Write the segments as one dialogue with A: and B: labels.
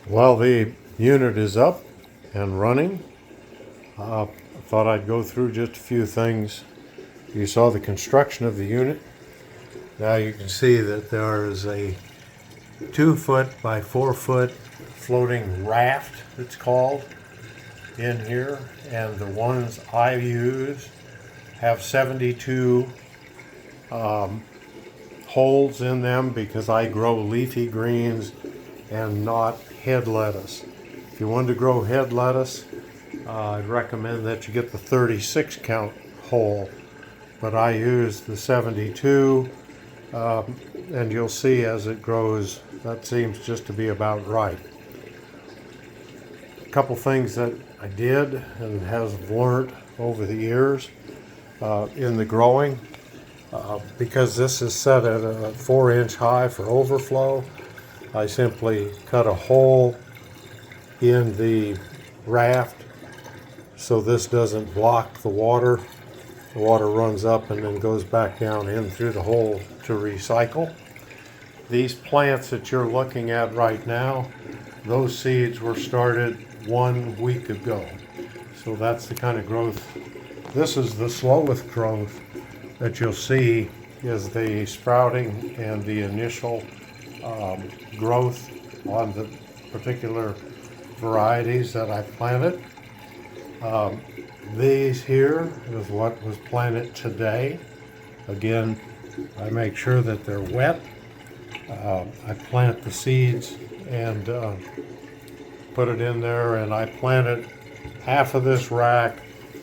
A: Well, the unit is up and running. I thought I'd go through just a few things. You saw the construction of the unit. Now you can see that there is a 2 foot by 4 foot floating raft, it's called, in here. And the ones I use have 72 holes in them because I grow leafy greens and not head lettuce. If you want to grow head lettuce, I'd recommend that you get the 36 count hole, but I use the 72, and you'll see as it grows, that seems just to be about right. A couple things that I did and have learned over the years in the growing, because this is set at a 4-inch high for overflow, I simply cut a hole in the raft so this doesn't block the water. The water runs up and then goes back down in through the hole to recycle. These plants that you're looking at right now, those seeds were started 1 week ago. So that's the kind of growth. This is the slowest growth that you'll see, is the sprouting and the initial growth on the particular varieties that I planted. These here is what was planted today. Again, I make sure that they're wet. I plant the seeds and put it in there, and I planted half of this rack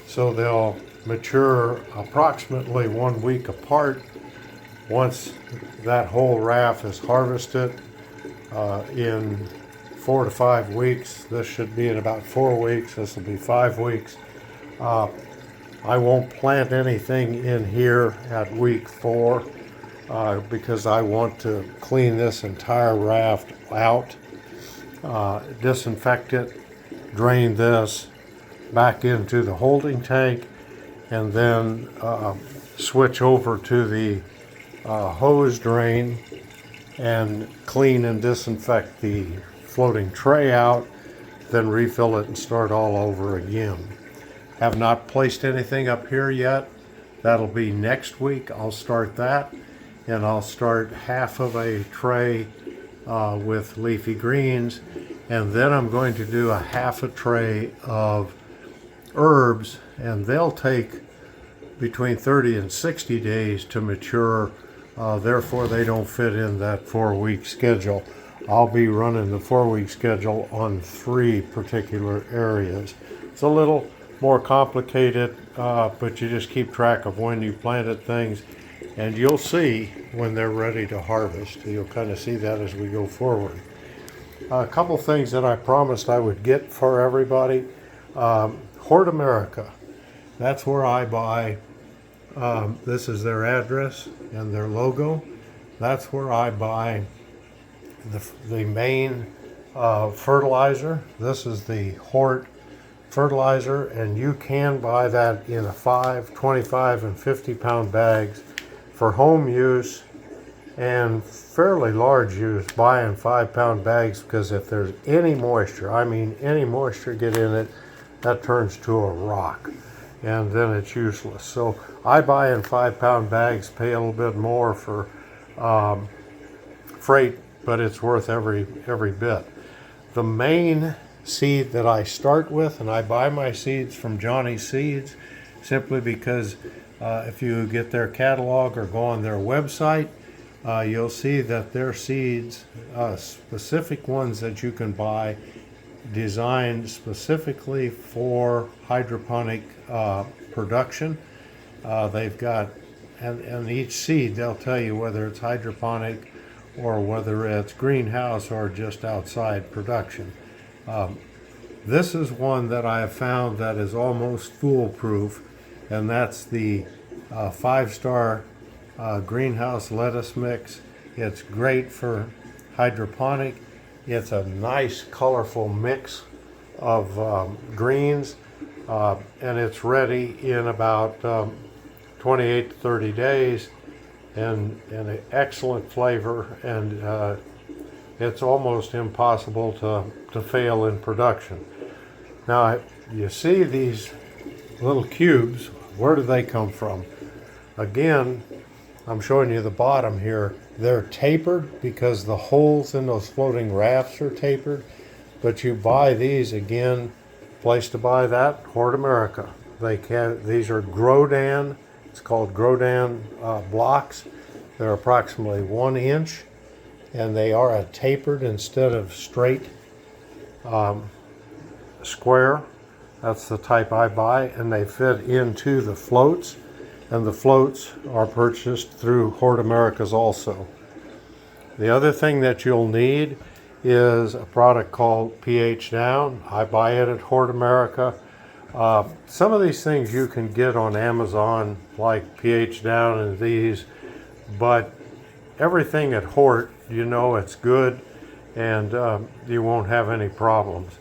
A: so they'll mature approximately 1 week apart. Once that whole raft is harvested in 4 to 5 weeks, this should be in about 4 weeks, this will be 5 weeks. I won't plant anything in here at week 4 because I want to clean this entire raft out, disinfect it, drain this back into the holding tank, and then switch over to the hose drain and clean and disinfect the floating tray out, then refill it and start all over again. Have not placed anything up here yet. That'll be next week. I'll start that, and I'll start half of a tray with leafy greens, and then I'm going to do a half a tray of herbs, and they'll take between 30 and 60 days to mature. Therefore, they don't fit in that 4-week schedule. I'll be running the 4-week schedule on 3 particular areas. It's a little more complicated, but you just keep track of when you planted things, and you'll see when they're ready to harvest. You'll kind of see that as we go forward. A couple things that I promised I would get for everybody. Hort America, that's where I buy. This is their address and their logo. That's where I buy the main fertilizer. This is the Hort fertilizer, and you can buy that in a 5, 25, and 50-pound bags for home use and fairly large use. Buy in 5-pound bags, because if there's any moisture, I mean any moisture get in it, that turns to a rock, and then it's useless. So I buy in 5-pound bags, pay a little bit more for freight, but it's worth every bit. The main seed that I start with, and I buy my seeds from Johnny Seeds simply because if you get their catalog or go on their website, you'll see that their seeds, specific ones that you can buy, designed specifically for hydroponic production. They've got, and each seed they'll tell you whether it's hydroponic or whether it's greenhouse or just outside production. This is one that I have found that is almost foolproof, and that's the 5-star greenhouse lettuce mix. It's great for hydroponic. It's a nice colorful mix of greens, and it's ready in about 28 to 30 days, and an excellent flavor, and it's almost impossible to fail in production. Now, you see these little cubes, where do they come from? Again, I'm showing you the bottom here. They're tapered because the holes in those floating rafts are tapered, but you buy these, again, place to buy that, Hort America. These are Grodan, it's called Grodan blocks. They're approximately 1 inch, and they are a tapered instead of straight square. That's the type I buy, and they fit into the floats, and the floats are purchased through Hort Americas also. The other thing that you'll need is a product called pH Down. I buy it at Hort America. Some of these things you can get on Amazon, like pH Down and these, but everything at Hort, you know it's good, and you won't have any problems.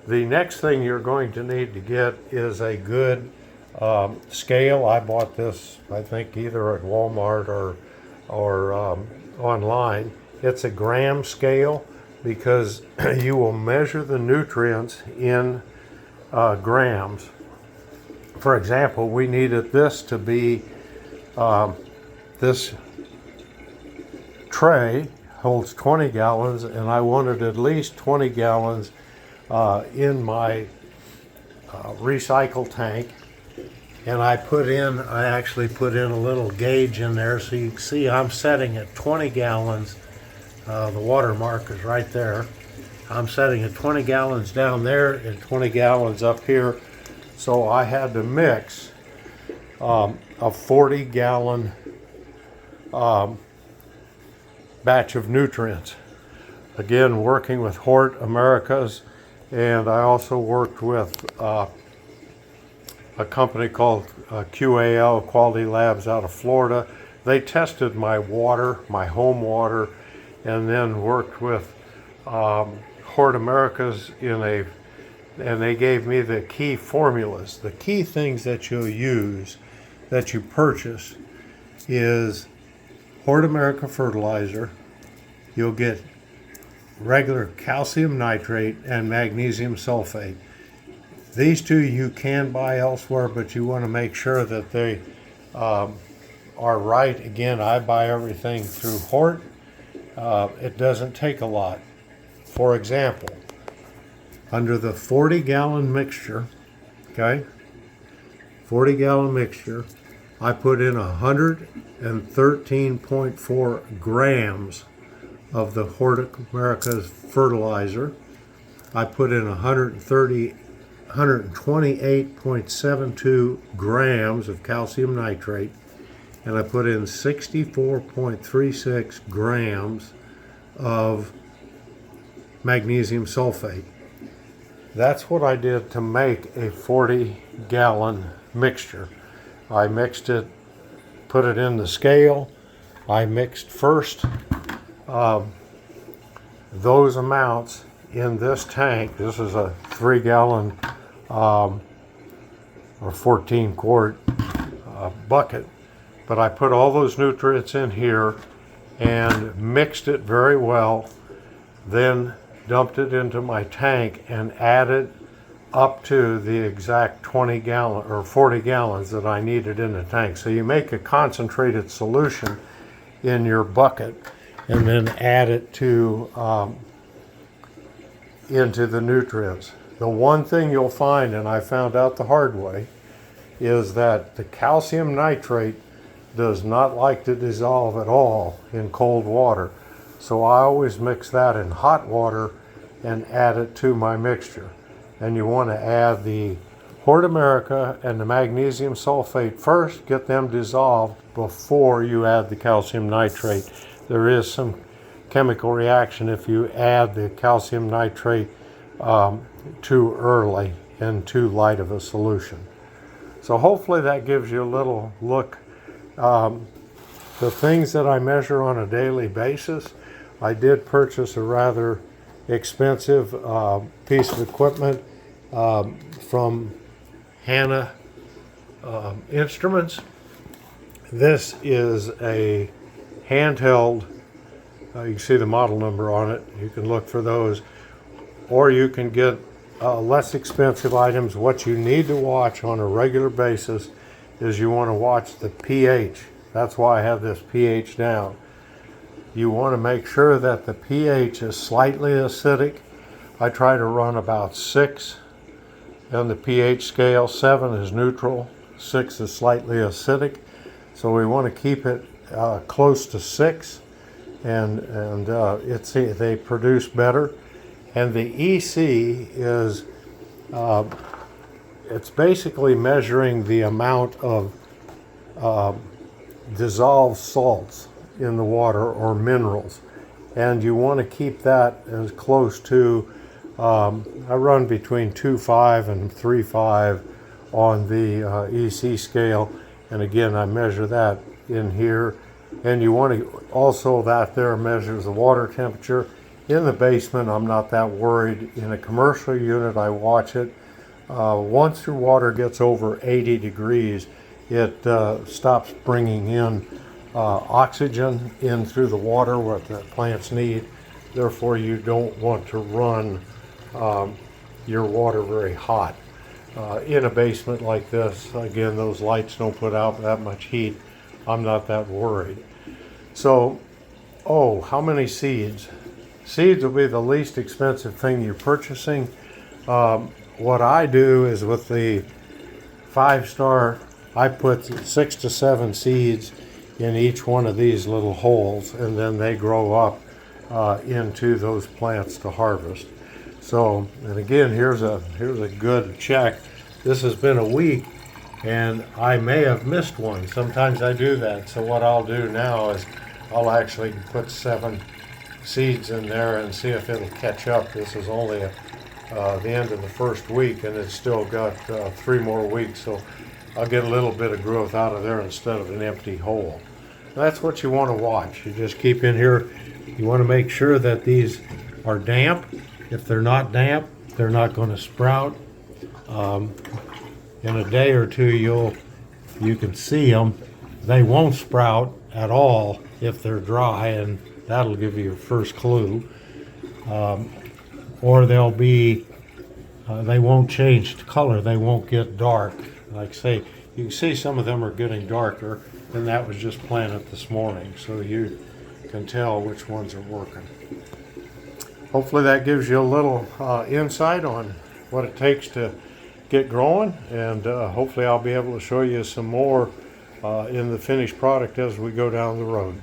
A: The next thing you're going to need to get is a good scale. I bought this, I think, either at Walmart or online. It's a gram scale because you will measure the nutrients in grams. For example, we needed this to be, this tray holds 20 gallons, and I wanted at least 20 gallons in my recycle tank. And I actually put in a little gauge in there, so you can see I'm setting at 20 gallons. The watermark is right there. I'm setting at 20 gallons down there and 20 gallons up here. So I had to mix a 40-gallon batch of nutrients. Again, working with Hort Americas, and I also worked with a company called QAL, Quality Labs, out of Florida. They tested my water, my home water, and then worked with Hort Americas and they gave me the key formulas. The key things that you'll use, that you purchase, is Hort America fertilizer. You'll get regular calcium nitrate and magnesium sulfate. These two you can buy elsewhere, but you want to make sure that they are right. Again, I buy everything through Hort. It doesn't take a lot. For example, under the 40-gallon mixture, okay, 40-gallon mixture, I put in 113.4 grams of the Hort America's fertilizer. I put in 128.72 grams of calcium nitrate, and I put in 64.36 grams of magnesium sulfate. That's what I did to make a 40-gallon mixture. I mixed it, put it in the scale. I mixed first those amounts in this tank. This is a 3-gallon or 14-quart bucket. But I put all those nutrients in here and mixed it very well, then dumped it into my tank and added up to the exact 20 gallon or 40 gallons that I needed in the tank. So you make a concentrated solution in your bucket and then add it to into the nutrients. The one thing you'll find, and I found out the hard way, is that the calcium nitrate does not like to dissolve at all in cold water. So I always mix that in hot water and add it to my mixture. And you want to add the Hort America and the magnesium sulfate first, get them dissolved before you add the calcium nitrate. There is some chemical reaction if you add the calcium nitrate too early in too light of a solution. So hopefully that gives you a little look. The things that I measure on a daily basis, I did purchase a rather expensive piece of equipment from Hanna Instruments. This is a handheld You can see the model number on it. You can look for those. Or you can get less expensive items. What you need to watch on a regular basis is you want to watch the pH. That's why I have this pH down. You want to make sure that the pH is slightly acidic. I try to run about 6 on the pH scale. 7 is neutral, 6 is slightly acidic. So we want to keep it close to 6, and they produce better. And the EC is it's basically measuring the amount of dissolved salts in the water or minerals, and you want to keep that as close to I run between 2.5 and 3.5 on the EC scale, and again I measure that in here. And you want to also, that there measures the water temperature. In the basement I'm not that worried. In a commercial unit I watch it. Once your water gets over 80 degrees, it stops bringing in oxygen in through the water, what the plants need. Therefore, you don't want to run your water very hot. In a basement like this, again, those lights don't put out that much heat. I'm not that worried. So, how many seeds? Seeds will be the least expensive thing you're purchasing. What I do is with the 5-star, I put 6 to 7 seeds in each one of these little holes, and then they grow up into those plants to harvest. So, and again, here's a good check. This has been a week, and I may have missed one. Sometimes I do that. So what I'll do now is I'll actually put 7 seeds in there and see if it'll catch up. This is only the end of the first week, and it's still got 3 more weeks, so I'll get a little bit of growth out of there instead of an empty hole. That's what you want to watch. You just keep in here. You want to make sure that these are damp. If they're not damp, they're not going to sprout. In a day or two, you can see them. They won't sprout at all if they're dry, and that'll give you your first clue. Or they'll be, they won't change color. They won't get dark. Like say, you can see some of them are getting darker, and that was just planted this morning, so you can tell which ones are working. Hopefully that gives you a little insight on what it takes to get growing, and hopefully I'll be able to show you some more in the finished product as we go down the road.